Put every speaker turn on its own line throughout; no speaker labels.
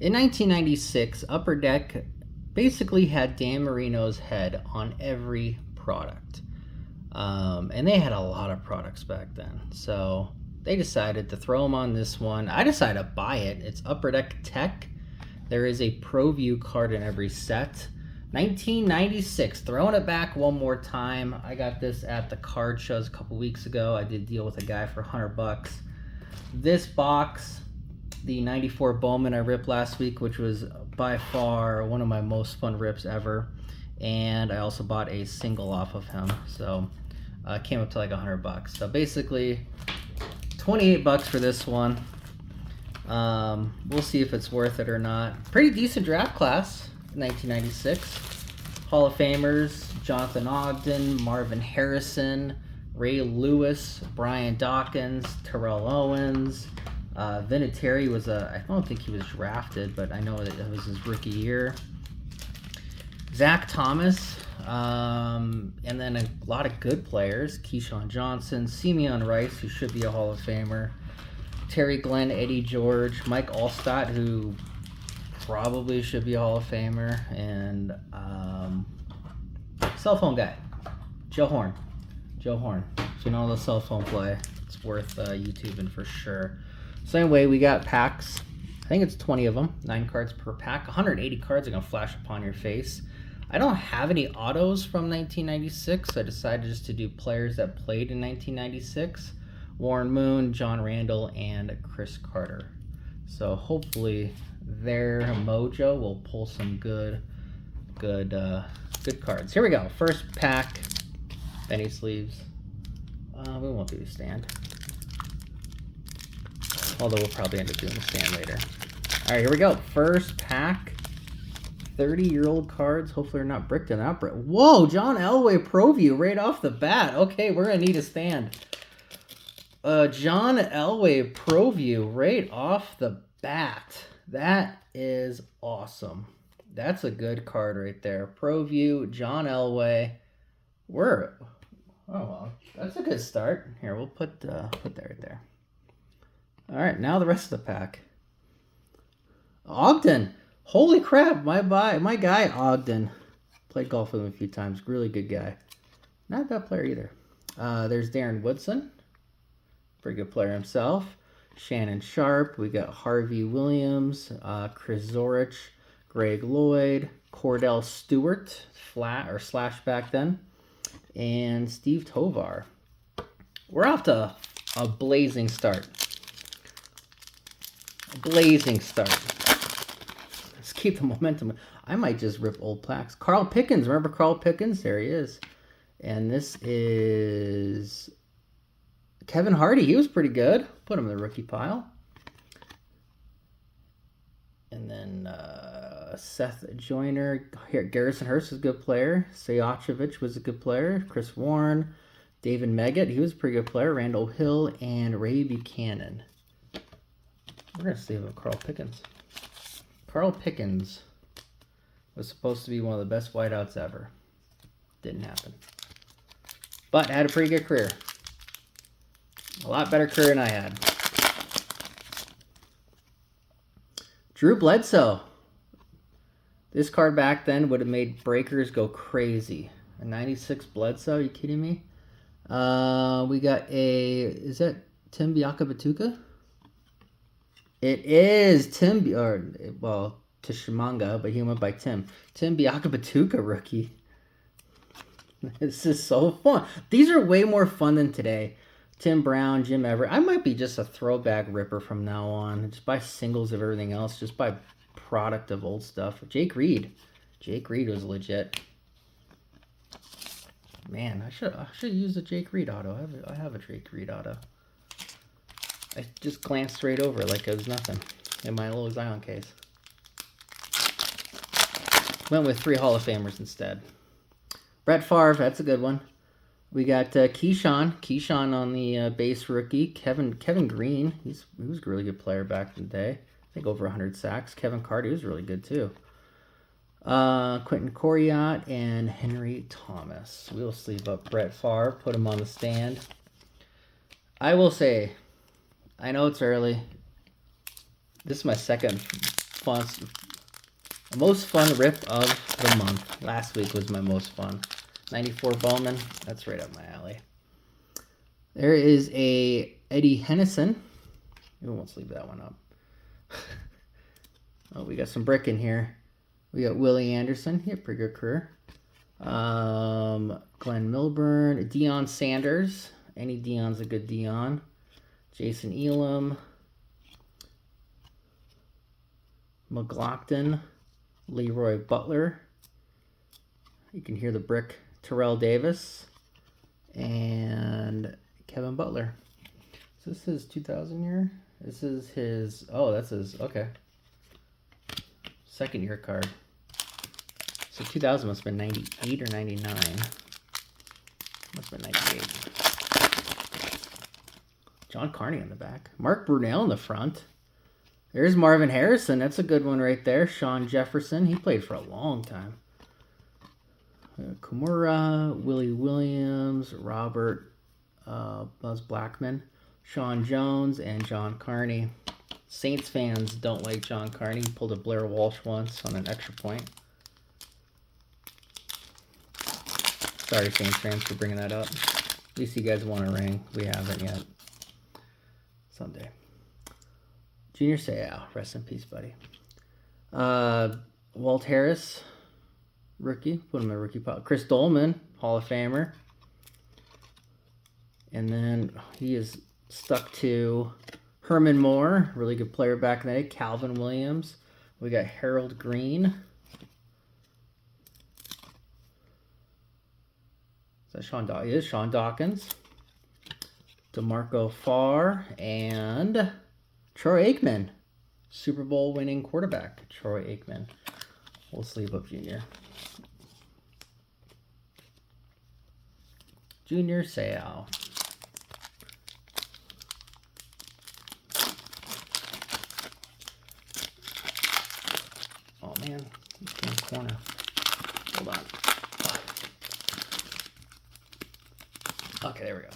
In 1996, Upper Deck basically had Dan Marino's head on every product. And they had a lot of products back then. So they decided to throw them on this one. I decided to buy it. It's Upper Deck Tech. There is a ProView card in every set. 1996, throwing it back one more time. I got this at the card shows a couple weeks ago. I did deal with a guy for $100. This box, the 94 Bowman I ripped last week, which was by far one of my most fun rips ever. And I also bought a single off of him. So came up to like $100. So basically, $28 for this one. We'll see if it's worth it or not. Pretty decent draft class in 1996. Hall of Famers: Jonathan Ogden, Marvin Harrison, Ray Lewis, Brian Dawkins, Terrell Owens. Vinatieri was I don't think he was drafted, but I know that it was his rookie year. Zach Thomas, and then a lot of good players: Keyshawn Johnson, Simeon Rice, who should be a Hall of Famer, Terry Glenn, Eddie George, Mike Allstott, who probably should be a Hall of Famer, and cell phone guy, Joe Horn. If you know the cell phone play, it's worth YouTubing for sure. So anyway, we got packs. I think it's 20 of them, 9 cards per pack. 180 cards are going to flash upon your face. I don't have any autos from 1996, so I decided just to do players that played in 1996. Warren Moon, John Randall, and Chris Carter. So hopefully their mojo will pull some good cards. Here we go. First pack, penny sleeves. We won't do the stand. Although we'll probably end up doing the stand later. All right, here we go. First pack, 30-year-old cards. Hopefully they're not bricked and not bricked. Whoa, John Elway ProView right off the bat. Okay, we're going to need a stand. John Elway ProView right off the bat. That is awesome. That's a good card right there. ProView, John Elway. Oh well, that's a good start. Here, we'll put that right there. All right, now the rest of the pack. Ogden. Holy crap, my guy Ogden. Played golf with him a few times. Really good guy. Not a bad player either. There's Darren Woodson. Pretty good player himself. Shannon Sharp. We got Harvey Williams, Chris Zorich, Greg Lloyd, Cordell Stewart, slash back then, and Steve Tovar. We're off to a blazing start. Let's keep the momentum. I might just rip old plaques. Carl Pickens. Remember Carl Pickens? There he is. And this is Kevin Hardy. He was pretty good. Put him in the rookie pile. And then Seth Joyner. Here, Garrison Hurst is a good player. Sayachevich was a good player. Chris Warren. David Meggett. He was a pretty good player. Randall Hill and Ray Buchanan. We're going to save up Carl Pickens. Carl Pickens was supposed to be one of the best wideouts ever. Didn't happen. But had a pretty good career. A lot better career than I had. Drew Bledsoe. This card back then would have made breakers go crazy. A 96 Bledsoe, are you kidding me? We got is that Tim Biakabatuka? It is Tishimanga, but he went by Tim. Tim Biakabatuka rookie. This is so fun. These are way more fun than today. Tim Brown, Jim Everett. I might be just a throwback ripper from now on. Just buy singles of everything else. Just buy product of old stuff. Jake Reed. Jake Reed was legit. Man, I should use a Jake Reed auto. I have a Jake Reed auto. I just glanced straight over it like it was nothing in my little Zion case. Went with 3 Hall of Famers instead. Brett Favre, that's a good one. We got Keyshawn on the base rookie. Kevin Green, he was a really good player back in the day. I think over 100 sacks. Kevin Carter, he was really good too. Quentin Coriat and Henry Thomas. We'll sleeve up Brett Favre, put him on the stand. I will say, I know it's early. This is my second most fun rip of the month. Last week was my most fun. 94 Bowman. That's right up my alley. There is a Eddie Hennison. We won't leave that one up. Oh, we got some brick in here. We got Willie Anderson. He had a pretty good career. Glenn Milburn. Deion Sanders. Any Deion's a good Deion. Jason Elam. McLaughlin. Leroy Butler. You can hear the brick. Terrell Davis. And Kevin Butler. Is this his 2000 year? This is his... Oh, that's his... Okay. Second year card. So 2000 must have been 98 or 99. Must have been 98. John Carney on the back. Mark Brunell in the front. There's Marvin Harrison. That's a good one right there. Sean Jefferson. He played for a long time. Kimura, Willie Williams, Robert Buzz Blackman, Sean Jones, and John Carney. Saints fans don't like John Carney. He pulled a Blair Walsh once on an extra point. Sorry, Saints fans, for bringing that up. At least you guys won a ring. We haven't yet. Someday. Junior Seau, rest in peace, buddy. Walt Harris, rookie. Put him in a rookie pile. Chris Dolman, Hall of Famer. And then he is stuck to Herman Moore, really good player back in the day. Calvin Williams. We got Harold Green. Is that Sean Dawkins? It is Sean Dawkins. DeMarco Farr and Troy Aikman. Super Bowl winning quarterback, Troy Aikman. We'll sleeve up Junior. Junior Seau. Oh man, he's in the corner. Hold on. Okay, there we go.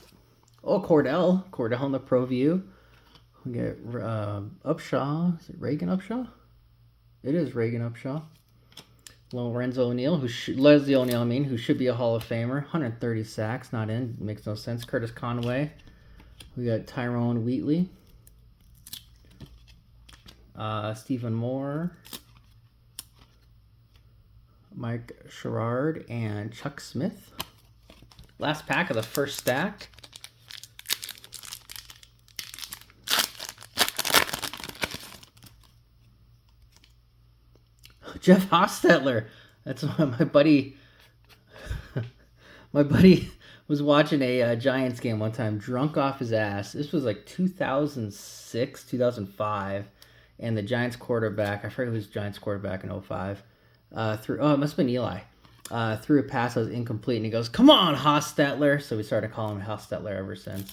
Oh, Cordell in the Proview. We get Upshaw. Is it Reagan Upshaw? It is Reagan Upshaw. Lorenzo O'Neal, Leslie O'Neal, who should be a Hall of Famer. 130 sacks, not in. Makes no sense. Curtis Conway. We got Tyrone Wheatley. Stephen Moore. Mike Sherrard and Chuck Smith. Last pack of the first stack. Jeff Hostetler. That's my buddy. My buddy was watching a Giants game one time, drunk off his ass. This was like 2006, 2005, and the Giants quarterback, I forget who was Giants quarterback in 05, it must have been Eli. Threw a pass that was incomplete, and he goes, "Come on, Hostetler." So we started calling him Hostetler ever since.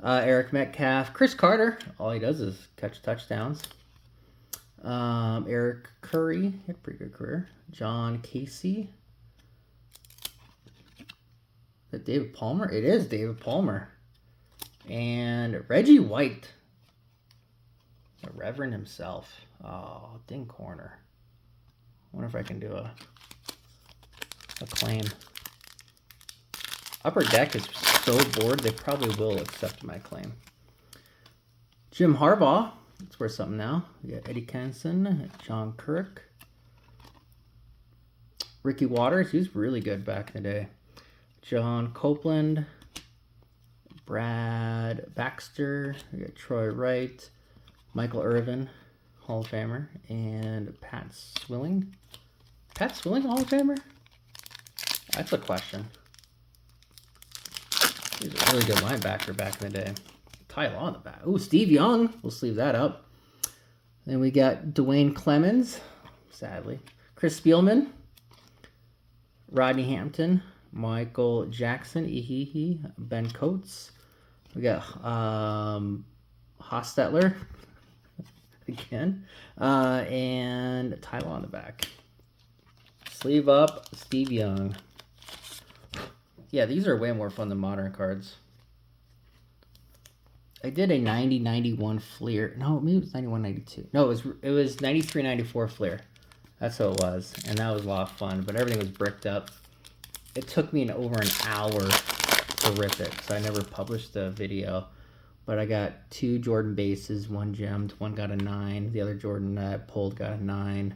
Eric Metcalf, Chris Carter. All he does is catch touchdowns. Eric Curry, had a pretty good career. John Casey. Is that David Palmer? It is David Palmer. And Reggie White. The Reverend himself. Oh, ding corner. I wonder if I can do a claim. Upper Deck is so bored, they probably will accept my claim. Jim Harbaugh. It's worth something now. We got Eddie Kenson, John Kirk, Ricky Waters. He was really good back in the day. John Copeland, Brad Baxter. We got Troy Wright, Michael Irvin, Hall of Famer, and Pat Swilling. Pat Swilling, Hall of Famer? That's a question. He was a really good linebacker back in the day. Ty Law in the back. Ooh, Steve Young. We'll sleeve that up. Then we got Dwayne Clemens, sadly. Chris Spielman. Rodney Hampton. Michael Jackson. Ben Coates. We got Hostetler. Again. And Ty Law in the back. Sleeve up Steve Young. Yeah, these are way more fun than modern cards. I did a 90-91 Fleer. No, maybe it was 91-92. No, it was 93-94 Fleer. That's what it was, and that was a lot of fun. But everything was bricked up. It took me over an hour to rip it, so I never published the video. But I got 2 Jordan bases, 1 gemmed, 1 got a 9. The other Jordan I pulled got a 9.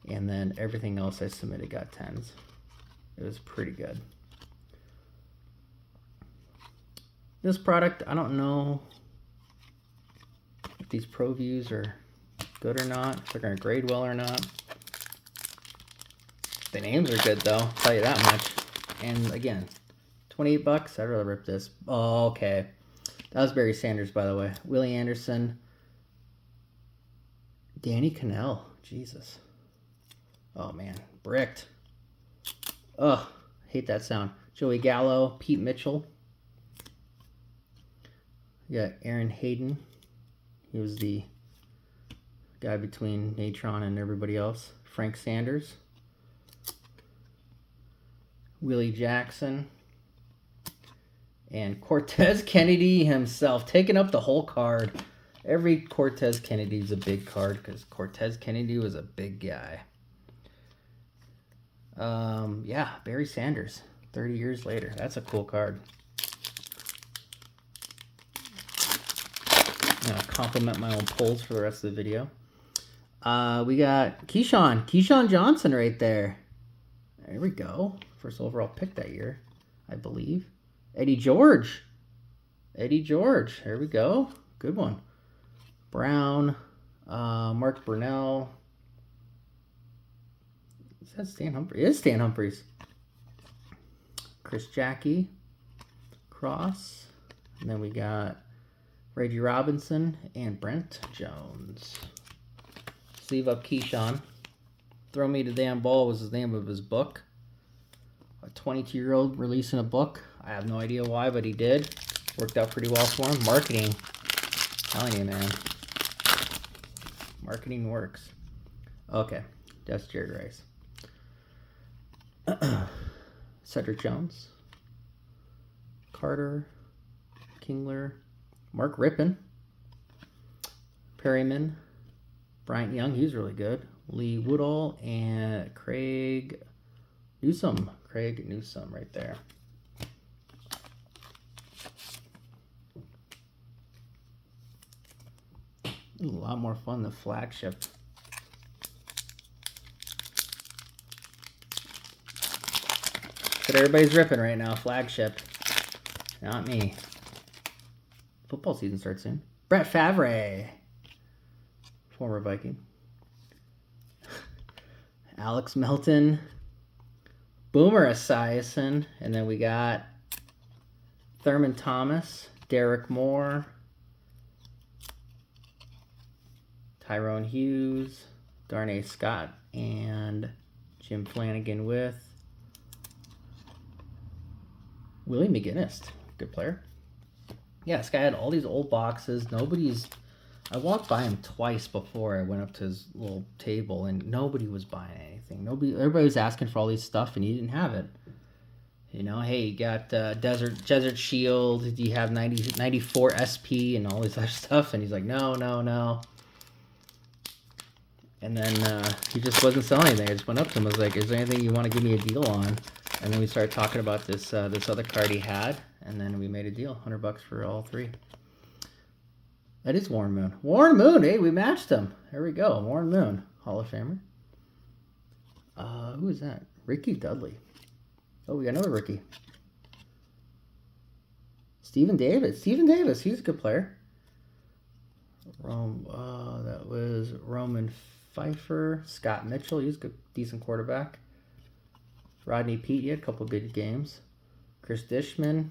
And then everything else I submitted got 10s. It was pretty good. This product, I don't know if these Proviews are good or not, if they're going to grade well or not. The names are good though, I'll tell you that much. And again, 28 bucks, I'd rather rip this. Oh, okay. That was Barry Sanders, by the way. Willie Anderson. Danny Cannell. Jesus. Oh, man. Bricked. Ugh. Hate that sound. Joey Gallo. Pete Mitchell. You got Aaron Hayden. He was the guy between Natron and everybody else. Frank Sanders. Willie Jackson. And Cortez Kennedy himself, taking up the whole card. Every Cortez Kennedy is a big card because Cortez Kennedy was a big guy. Yeah, Barry Sanders, 30 years later. That's a cool card. I'm going to compliment my own pulls for the rest of the video. We got Keyshawn Johnson right there. There we go. First overall pick that year, I believe. Eddie George. There we go. Good one. Brown. Mark Burnell. Is that Stan Humphries? It is Stan Humphries. Chris Jackie. Cross. And then we got Reggie Robinson and Brent Jones. Sleeve up Keyshawn. Throw Me the Damn Ball was the name of his book. A 22-year-old releasing a book. I have no idea why, but he did. Worked out pretty well for him. Marketing. I'm telling you, man. Marketing works. Okay. That's Jared Rice. Cedric Jones. Carter. Kingler. Mark Rippon. Perryman. Bryant Young. He's really good. Lee Woodall and Craig Newsome. Right there. A lot more fun than Flagship. But everybody's ripping right now. Flagship. Not me. Football season starts soon. Brett Favre. Former Viking. Alex Melton. Boomer Esiason. And then we got Thurman Thomas. Derek Moore. Tyrone Hughes. Darnay Scott. And Jim Flanagan with Willie McGinnis. Good player. Yeah, this guy had all these old boxes. I walked by him twice before I went up to his little table, and nobody was buying anything. Everybody was asking for all these stuff, and he didn't have it. You know, hey, you got Desert Shield. Do you have 94 SP and all this other stuff? And he's like, no. And then he just wasn't selling anything. I just went up to him. I was like, is there anything you want to give me a deal on? And then we started talking about this other card he had, and then we made a deal, $100 for all three. That is Warren Moon. Warren Moon, hey, we matched him. There we go, Warren Moon, Hall of Famer. Who is that? Ricky Dudley. Oh, we got another Ricky. Steven Davis, he's a good player. That was Roman Pfeiffer. Scott Mitchell, he's a good, decent quarterback. Rodney Peete, he had a couple good games. Chris Dishman.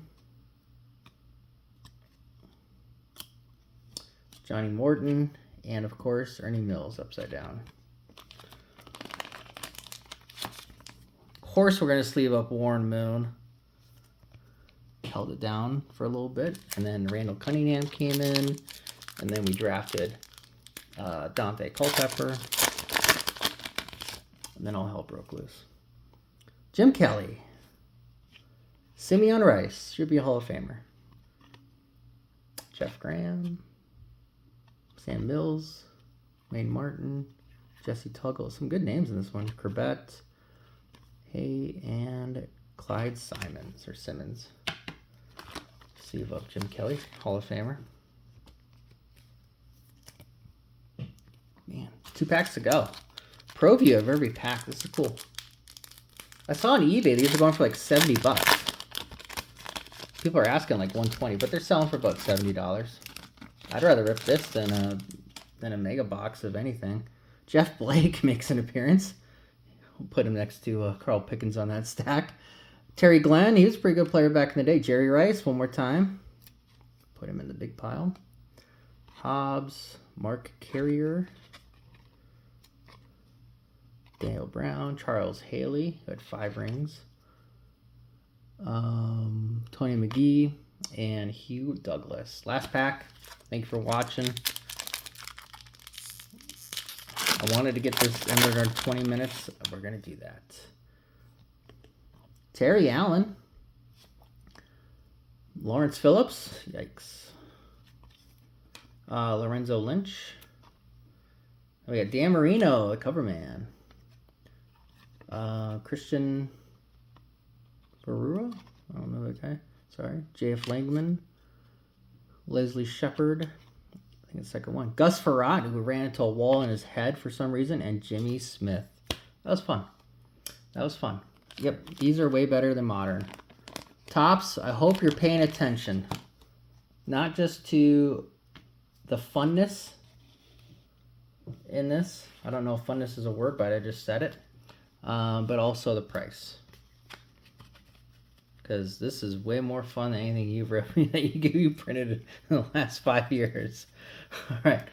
Johnny Morton. And, of course, Ernie Mills upside down. Of course, we're going to sleeve up Warren Moon. Held it down for a little bit. And then Randall Cunningham came in. And then we drafted Dante Culpepper. And then all hell broke loose. Jim Kelly. Simeon Rice. Should be a Hall of Famer. Jeff Graham, Sam Mills, Wayne Martin, Jesse Tuggle. Some good names in this one. Corbett, Hay, and Clyde Simmons. See above Jim Kelly, Hall of Famer. Man, 2 packs to go. Proview of every pack. This is cool. I saw on eBay these are going for like $70. People are asking like $120, but they're selling for about $70. I'd rather rip this than a mega box of anything. Jeff Blake makes an appearance. We'll put him next to Carl Pickens on that stack. Terry Glenn, he was a pretty good player back in the day. Jerry Rice, one more time. Put him in the big pile. Hobbs, Mark Carrier, Daniel Brown, Charles Haley, who had 5 rings. Tony McGee, and Hugh Douglas. Last pack. Thank you for watching. I wanted to get this under 20 minutes. We're going to do that. Terry Allen. Lawrence Phillips. Yikes. Lorenzo Lynch. We got Dan Marino, the cover man. Christian Barua? I don't know that guy. Sorry. J.F. Langman. Leslie Shepard. I think it's the second one. Gus Farad, who ran into a wall in his head for some reason. And Jimmy Smith. That was fun. That was fun. Yep, these are way better than modern. Topps, I hope you're paying attention. Not just to the funness in this. I don't know if funness is a word, but I just said it. But also the price. Because this is way more fun than anything you printed in the last 5 years. All right.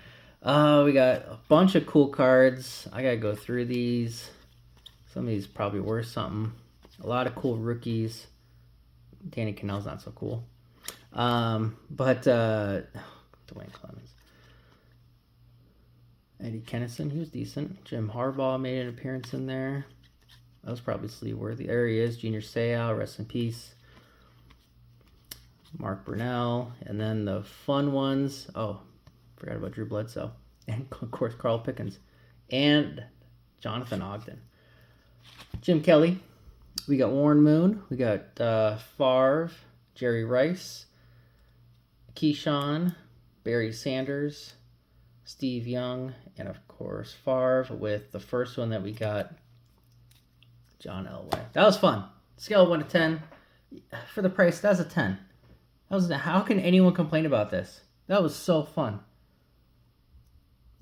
We got a bunch of cool cards. I got to go through these. Some of these probably worth something. A lot of cool rookies. Danny Cannell's not so cool. But Dwayne Clemens. Eddie Kennison, he was decent. Jim Harbaugh made an appearance in there. That was probably sleeve worthy. There he is. Junior Seau, rest in peace. Mark Brunell. And then the fun ones. Oh, forgot about Drew Bledsoe. And of course, Carl Pickens. And Jonathan Ogden. Jim Kelly. We got Warren Moon. We got Favre, Jerry Rice, Keyshawn, Barry Sanders, Steve Young, and of course Favre with the first one that we got, John Elway. That was fun. Scale of 1 to 10. For the price, that's a 10. How can anyone complain about this? That was so fun.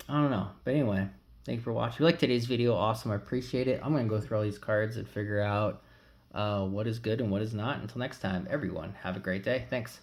I don't know. But anyway, thank you for watching. If you like today's video, awesome. I appreciate it. I'm going to go through all these cards and figure out what is good and what is not. Until next time, everyone, have a great day. Thanks.